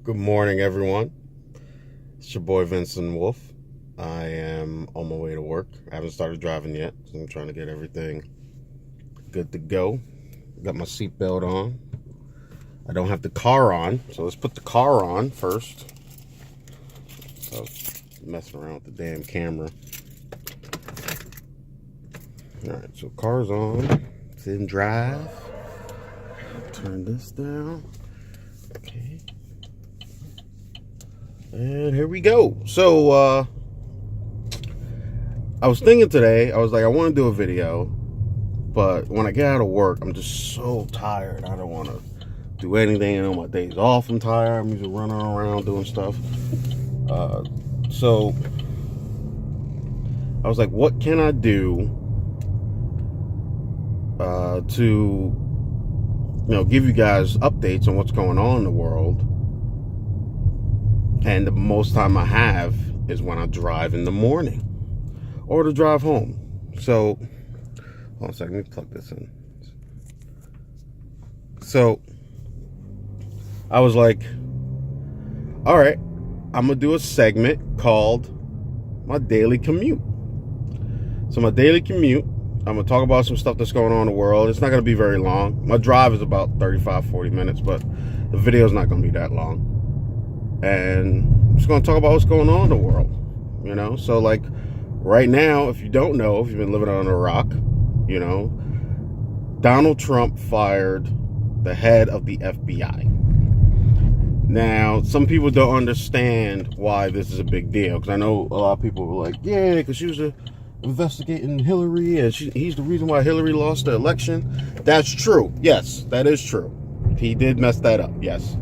Good morning, everyone. It's your boy Vincent Wolf. I am on my way to work. I haven't started driving yet, so I'm trying to get everything good to go. Got my seatbelt on. I don't have the car on, so let's put the car on first. So, messing around with the damn camera. Alright, so car's on. It's in drive. Turn this down. Okay. And here we go. So, I was thinking today, I was like, I want to do a video, but when I get out of work, I'm just so tired. I don't want to do anything. On my days off, I'm tired. I'm usually running around doing stuff. So, I was like, what can I do to, give you guys updates on what's going on in the world? And the most time I have is when I drive in the morning or to drive home. So, hold on a second, let me plug this in. So, I was like, all right, I'm going to do a segment called my daily commute. So, my daily commute, I'm going to talk about some stuff that's going on in the world. It's not going to be very long. My drive is about 35, 40 minutes, but the video is not going to be that long. And I'm just going to talk about what's going on in the world, So, like, right now, if you don't know, if you've been living on a rock, Donald Trump fired the head of the FBI. Now, some people don't understand why this is a big deal, because I know a lot of people were like, yeah, because she was investigating Hillary, and he's the reason why Hillary lost the election. That's true. Yes, that is true. He did mess that up, yes.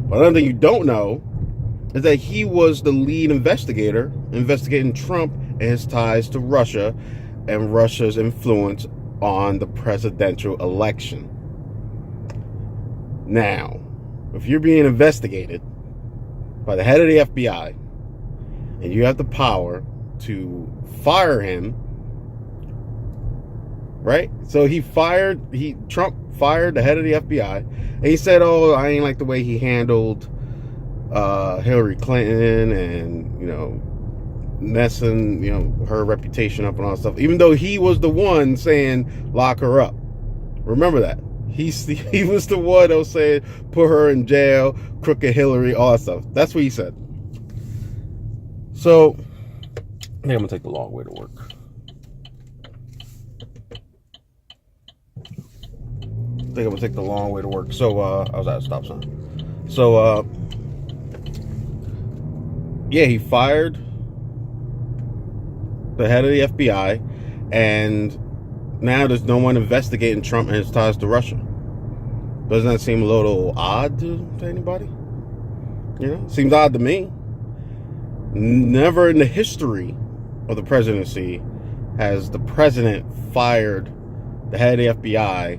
But another thing you don't know is that he was the lead investigator investigating Trump and his ties to Russia and Russia's influence on the presidential election. Now, if you're being investigated by the head of the FBI and you have the power to fire him, right? So Trump fired the head of the FBI, and he said, oh, I ain't like the way he handled Hillary Clinton and, messing, her reputation up and all that stuff, even though he was the one saying, lock her up. Remember that. He was the one that was saying, put her in jail, crooked Hillary, all that stuff. That's what he said. So, I think I'm going to take the long way to work. So, I was at a stop sign. So, yeah, he fired the head of the FBI, and now there's no one investigating Trump and his ties to Russia. Doesn't that seem a little odd to anybody? Seems odd to me. Never in the history of the presidency has the president fired the head of the FBI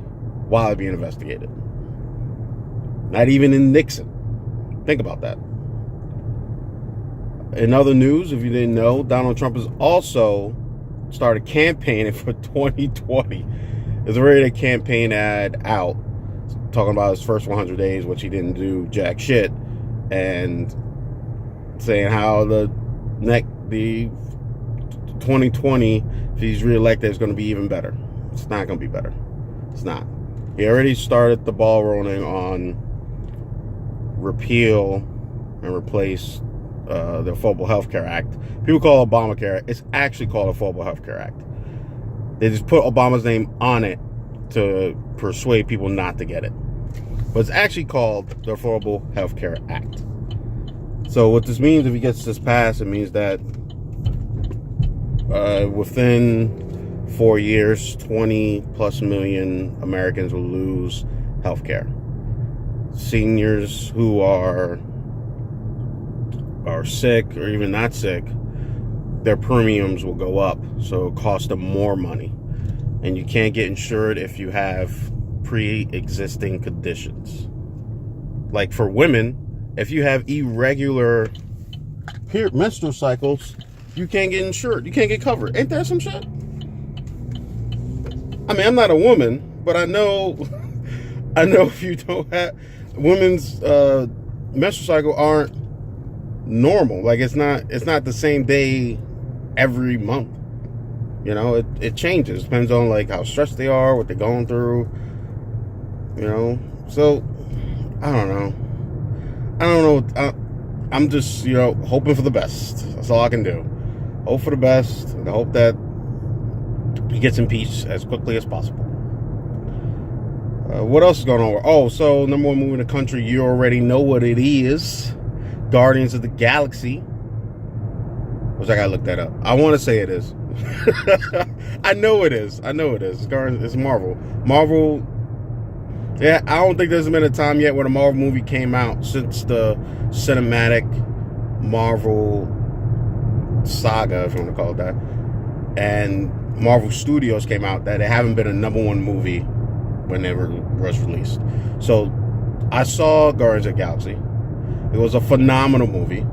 while being investigated. Not even in Nixon. Think about that. In other news, if you didn't know, Donald Trump has also started campaigning for 2020. There's already a campaign ad out talking about his first 100 days, which he didn't do jack shit, and saying how the 2020, if he's reelected, is going to be even better. It's not going to be better. It's not. He already started the ball rolling on repeal and replace the Affordable Health Care Act. People call it Obamacare. It's actually called Affordable Health Care Act. They just put Obama's name on it to persuade people not to get it. But it's actually called the Affordable Health Care Act. So what this means, if he gets this passed, it means that within 4 years, 20 plus million Americans will lose health care. Seniors who are sick or even not sick, their premiums will go up, so it costs them more money. And you can't get insured if you have pre-existing conditions. Like for women, if you have irregular menstrual cycles, you can't get insured. You can't get covered. Ain't that some shit? I mean, I'm not a woman, but I know if you don't have women's menstrual cycle aren't normal. Like it's not the same day every month. You know, it changes. Depends on like how stressed they are, what they're going through. You know, so I don't know. I'm just, you know, hoping for the best. That's all I can do. Hope for the best and hope that he gets in peace as quickly as possible. What else is going on? Oh, so number one movie in the country, you already know what it is. Guardians of the Galaxy. Which I gotta look that up. I want to say it is. I know it is. It's Marvel. Marvel. Yeah, I don't think there's been a time yet when a Marvel movie came out since the cinematic Marvel saga, if you want to call it that, and Marvel Studios came out, that it haven't been a number one movie when it was released. So I saw Guardians of the Galaxy. It was a phenomenal movie,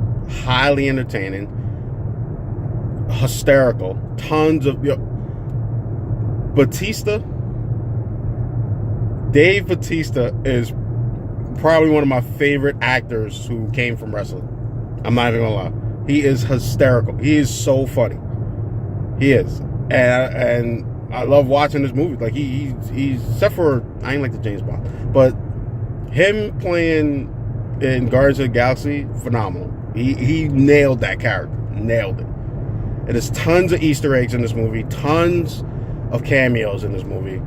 highly entertaining, hysterical, tons of Dave Bautista is probably one of my favorite actors who came from wrestling. I'm not even gonna lie. He is hysterical. He is so funny. He is. And I love watching this movie. Like he's except for I ain't like the James Bond, but him playing in Guardians of the Galaxy, phenomenal. He nailed that character. Nailed it. And there's tons of Easter eggs in this movie, tons of cameos in this movie.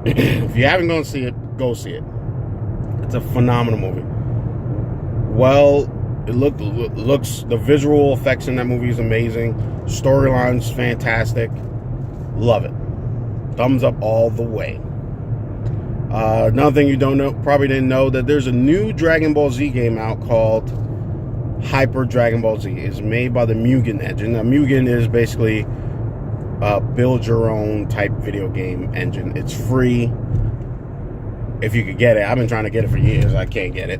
If you haven't gone to see it, go see it. It's a phenomenal movie. Well, it looks the visual effects in that movie is amazing. Storyline's fantastic. Love it. Thumbs up all the way. Another thing you probably didn't know, that there's a new Dragon Ball Z game out called Hyper Dragon Ball Z. It's made by the Mugen engine. Now, Mugen is basically build your own type video game engine. It's free if you could get it. I've been trying to get it for years. I can't get it.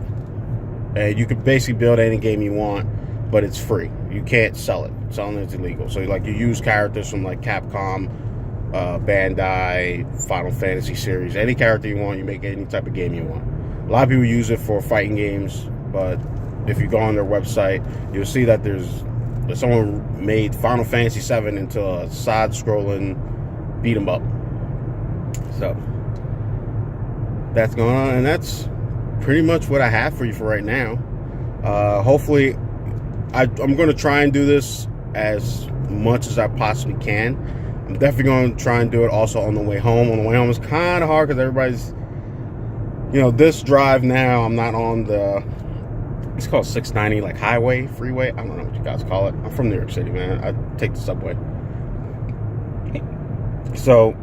And you could basically build any game you want, but it's free. You can't sell it. Selling it's illegal. So like you use characters from like Capcom, Bandai, Final Fantasy series, any character you want, you make any type of game you want. A lot of people use it for fighting games, but if you go on their website, you'll see that someone made Final Fantasy VII into a side-scrolling beat-em-up. So that's going on, and that's pretty much what I have for you for right now. Hopefully, I'm going to try and do this as much as I possibly can. I'm definitely going to try and do it also on the way home. On the way home is kind of hard because everybody's, this drive now, I'm not on the, it's called 690, like highway, freeway. I don't know what you guys call it. I'm from New York City, man. I take the subway. So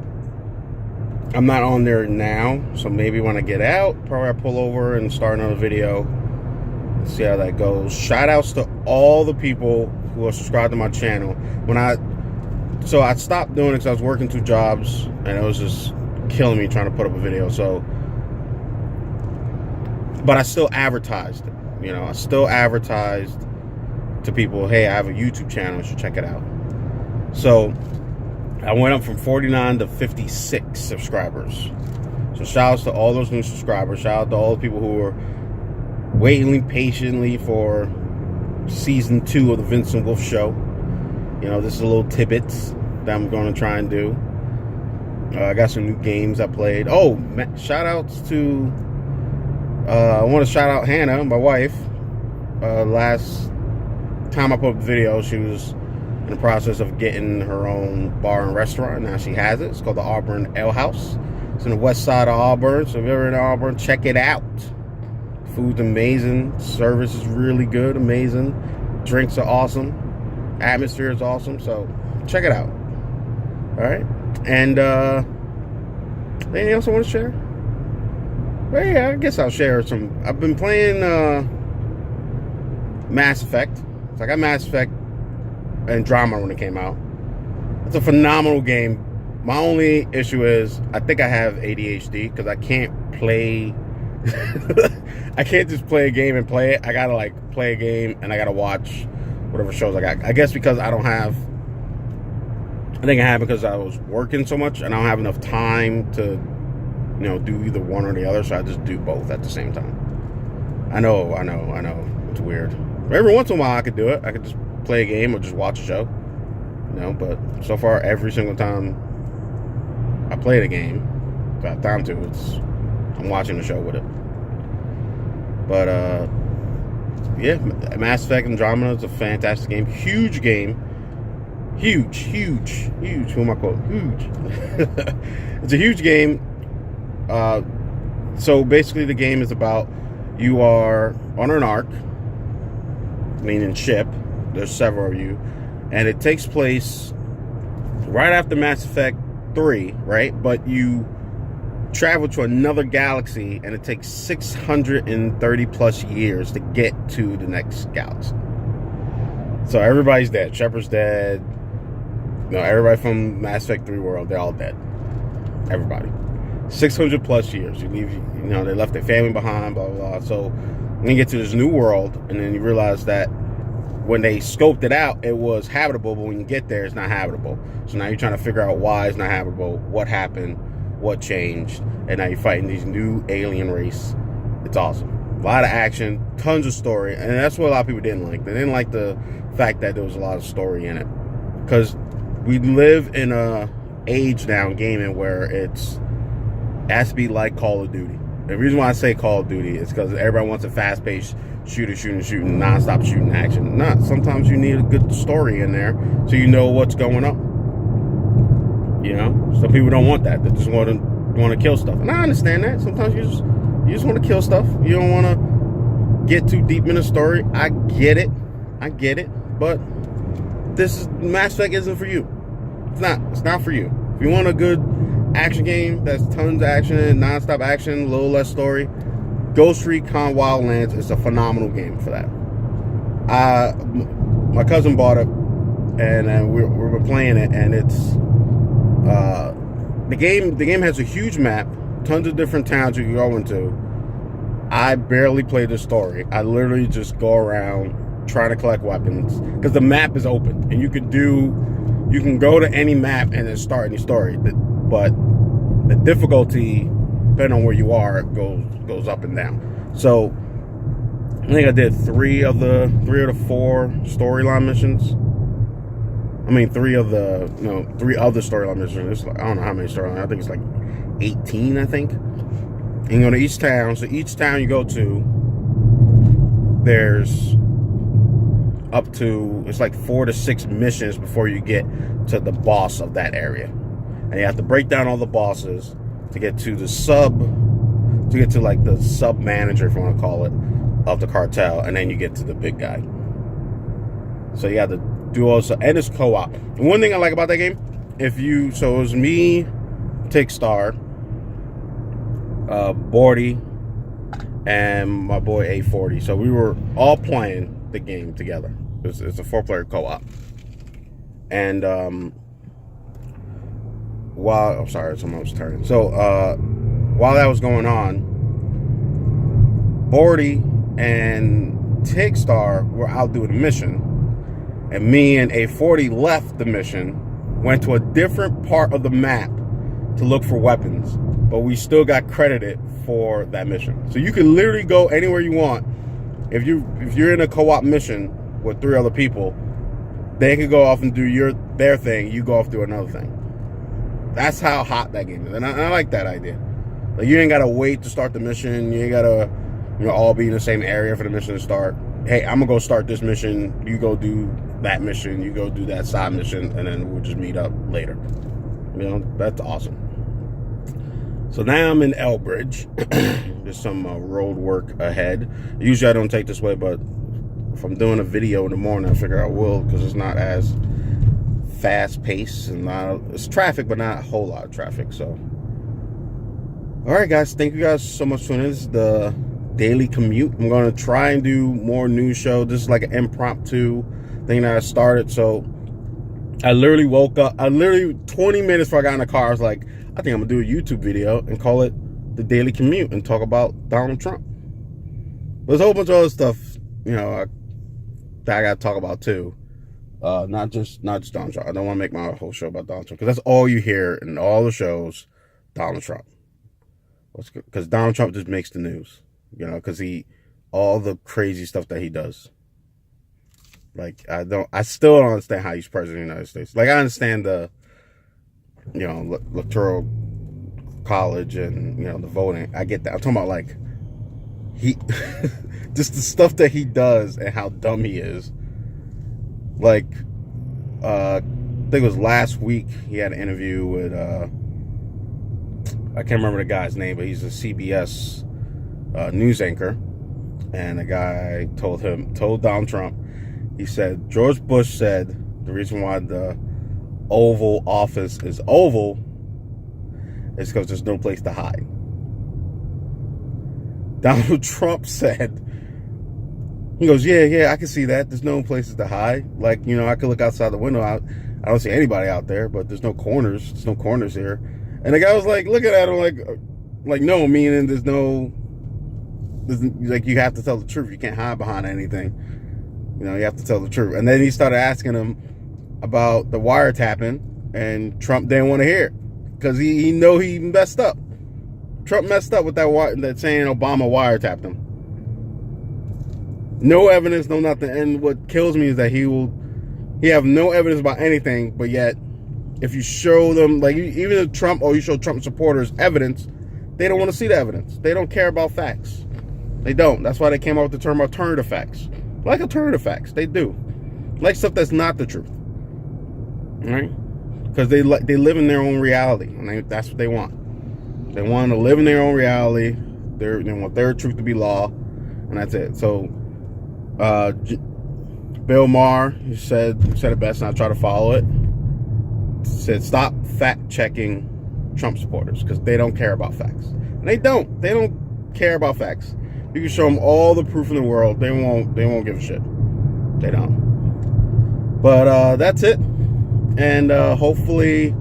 I'm not on there now. So maybe when I get out, probably I'll pull over and start another video. See how that goes. Shout outs to all the people who are subscribed to my channel. So I stopped doing it because I was working 2 jobs and it was just killing me trying to put up a video. So, but I still advertised it. I still advertised to people, hey, I have a YouTube channel, you should check it out. So I went up from 49 to 56 subscribers. So shout outs to all those new subscribers. Shout out to all the people who are waiting patiently for season 2 of the Vincent Wolf Show. This is a little tidbits that I'm going to try and do. I got some new games I played. Oh, shout outs to I want to shout out Hannah, my wife. Last time I put up the video, she was in the process of getting her own bar and restaurant. Now she has it. It's called the Auburn Ale House. It's in the west side of Auburn. So if you're ever in Auburn, check it out. Food's amazing. Service is really good. Amazing. Drinks are awesome. Atmosphere is awesome. So check it out. All right. And anything else I want to share? Well, yeah, I guess I'll share some. I've been playing Mass Effect. So I got Mass Effect Andromeda when it came out. It's a phenomenal game. My only issue is I think I have ADHD because I can't play. I can't just play a game and play it. I gotta play a game and I gotta watch whatever shows I got. I guess because I think I have because I was working so much and I don't have enough time to do either one or the other, so I just do both at the same time. I know. It's weird. Every once in a while I could do it. I could just play a game or just watch a show. But so far every single time I play the game, if I have time to, I'm watching the show with it. But yeah, Mass Effect Andromeda is a fantastic game. Huge game. Huge. Who am I quoting? Huge. It's a huge game. So basically the game is about, you are on an ark, meaning ship. There's several of you. And it takes place right after Mass Effect 3, right? But you travel to another galaxy, and it takes 630 plus years to get to the next galaxy. So everybody's dead. Shepard's dead. Everybody from Mass Effect 3 world, they're all dead. Everybody. 600 plus years. You leave, they left their family behind, blah, blah, blah. So when you get to this new world, and then you realize that when they scoped it out, it was habitable, but when you get there, it's not habitable. So now you're trying to figure out why it's not habitable, what happened, what changed, and now you're fighting these new alien race. It's awesome. A lot of action, tons of story, and that's what a lot of people didn't like. They didn't like the fact that there was a lot of story in it, because we live in a age now in gaming where it has to be like Call of Duty. The reason why I say Call of Duty is because everybody wants a fast-paced shooting, non-stop shooting action. Sometimes you need a good story in there so you know what's going on. Some people don't want that. They just want to kill stuff, and I understand that. Sometimes you just want to kill stuff. You don't want to get too deep in the story. I get it, but Mass Effect isn't for you. It's not for you. If you want a good action game that's tons of action, non-stop action, a little less story, Ghost Recon Wildlands is a phenomenal game for that. My cousin bought it, and we were playing it, and it's the game has a huge map, tons of different towns you can go into. I barely play the story. I literally just go around trying to collect weapons, because the map is open, and you can go to any map and then start any story. But the difficulty, depending on where you are, goes up and down. So I think I did three of the 4 storyline missions. I mean, three of the storyline missions. I don't know how many storylines. I think it's like 18, I think. And you go to each town. So each town you go to, there's up to, it's like 4 to 6 missions before you get to the boss of that area. And you have to break down all the bosses to get to the sub manager, if you want to call it, of the cartel, and then you get to the big guy. So you have to do also, and it's co-op. And one thing I like about that game, so it was me, Tickstar, Bordy, and my boy A40. So we were all playing the game together. It's a 4-player co-op. And someone was turning. So while that was going on, Bordy and Tigstar were out doing a mission, and me and A40 left the mission, went to a different part of the map to look for weapons, but we still got credited for that mission. So you can literally go anywhere you want. If you're in a co-op mission with 3 other people, they can go off and do their thing, you go off do another thing. That's how hot that game is, and I like that idea. Like, you ain't gotta wait to start the mission. You ain't gotta all be in the same area for the mission to start. Hey, I'm gonna go start this mission, you go do that mission, you go do that side mission, and then we'll just meet up later. That's awesome. So now I'm in Elbridge. There's some road work ahead. Usually I don't take this way, but if I'm doing a video in the morning, I figure I will, because it's not as fast paced, and it's traffic, but not a whole lot of traffic. So all right, guys, thank you guys so much for tuning in. This is the daily commute. I'm going to try and do more news show. This is like an impromptu thing that I started. So I literally woke up, 20 minutes before I got in the car, I was like, I think I'm gonna do a YouTube video and call it the daily commute and talk about Donald Trump. There's a whole bunch of other stuff, that I gotta talk about too. Not just Donald Trump. I don't want to make my whole show about Donald Trump, because that's all you hear in all the shows. Donald Trump. Because Donald Trump just makes the news, because he all the crazy stuff that he does. Like, I still don't understand how he's president of the United States. Like, I understand the, electoral college and, the voting. I get that. I'm talking about, like, he, just the stuff that he does and how dumb he is. Like, I think it was last week, he had an interview with, I can't remember the guy's name, but he's a CBS news anchor. And the guy told Donald Trump, he said, George Bush said the reason why the Oval Office is oval is because there's no place to hide. Donald Trump said, he goes, yeah, I can see that. There's no places to hide. Like, I could look outside the window. I don't see anybody out there, but there's no corners. There's no corners here. And the guy was like, looking at him like no, meaning there's like, you have to tell the truth. You can't hide behind anything. You have to tell the truth. And then he started asking him about the wiretapping, and Trump didn't want to hear it because he messed up. Trump messed up with that saying Obama wiretapped him. No evidence, no nothing. And what kills me is that he have no evidence about anything, but yet if you show them, like, even if Trump, or you show Trump supporters evidence, they don't want to see the evidence. They don't care about facts. They don't. That's why they came up with the term alternative facts. Like alternative facts, they do. Like stuff that's not the truth. Right? Because they live in their own reality, and that's what they want. They want to live in their own reality. They want their truth to be law, and that's it. So, Bill Maher, he said it best, and I try to follow it. Said stop fact checking Trump supporters because they don't care about facts. And they don't. They don't care about facts. You can show them all the proof in the world. They won't give a shit. They don't. But that's it. And hopefully,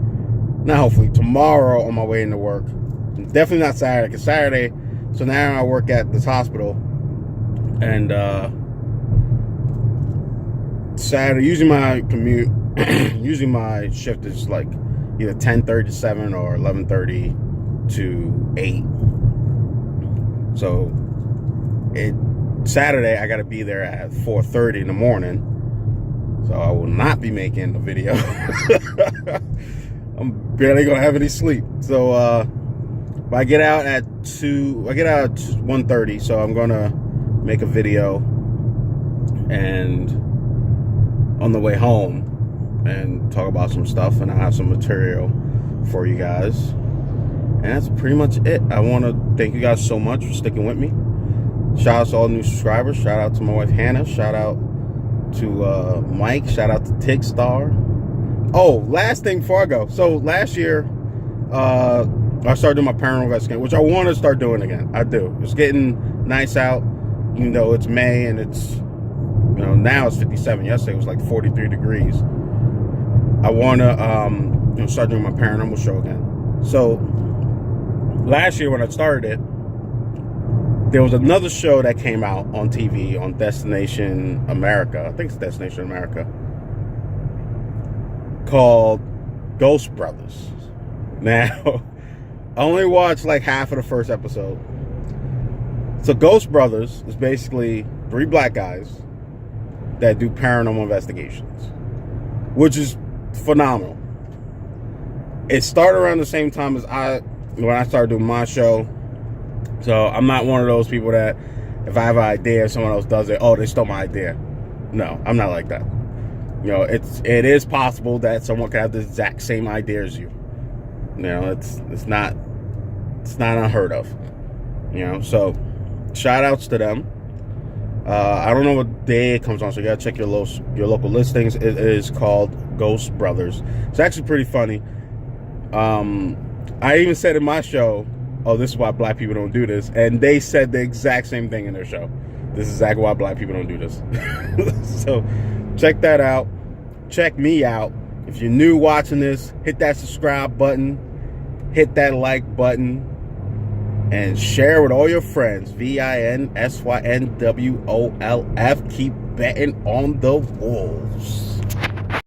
tomorrow on my way into work. Definitely not Saturday, because Saturday, so now I work at this hospital. And Saturday, usually my commute, usually my shift is like either 10:30 to 7 or 11:30 to 8. So Saturday, I got to be there at 4:30 in the morning. So I will not be making the video. I'm barely going to have any sleep. So I get out at 1:30. So I'm going to make a video and on the way home and talk about some stuff, and I have some material for you guys. And that's pretty much it. I want to thank you guys so much for sticking with me. Shout out to all new subscribers. Shout out to my wife Hannah. Shout out to Mike. Shout out to Tigstar. Oh, last thing before I go. So last year, I started doing my paranormal investigation, which I want to start doing again. I do. It's getting nice out. It's May, and it's now it's 57. Yesterday it was like 43 degrees. I want to start doing my paranormal show again. So last year when I started it, there was another show that came out on TV on Destination America. I think it's Destination America, called Ghost Brothers. Now, I only watched like half of the first episode. So Ghost Brothers is basically 3 black guys that do paranormal investigations, which is phenomenal. It started around the same time as when I started doing my show. So I'm not one of those people that if I have an idea, if someone else does it, they stole my idea. No, I'm not like that. It is possible that someone could have the exact same idea as you. It's not unheard of. So shout outs to them. I don't know what day it comes on, so you gotta check your local listings. It is called Ghost Brothers. It's actually pretty funny. I even said in my show, this is why black people don't do this, and they said the exact same thing in their show. This is exactly why black people don't do this. So check that out. Check me out. If you're new watching this, hit that subscribe button, hit that like button, and share with all your friends. VINSYNWOLF. Keep betting on the Wolves.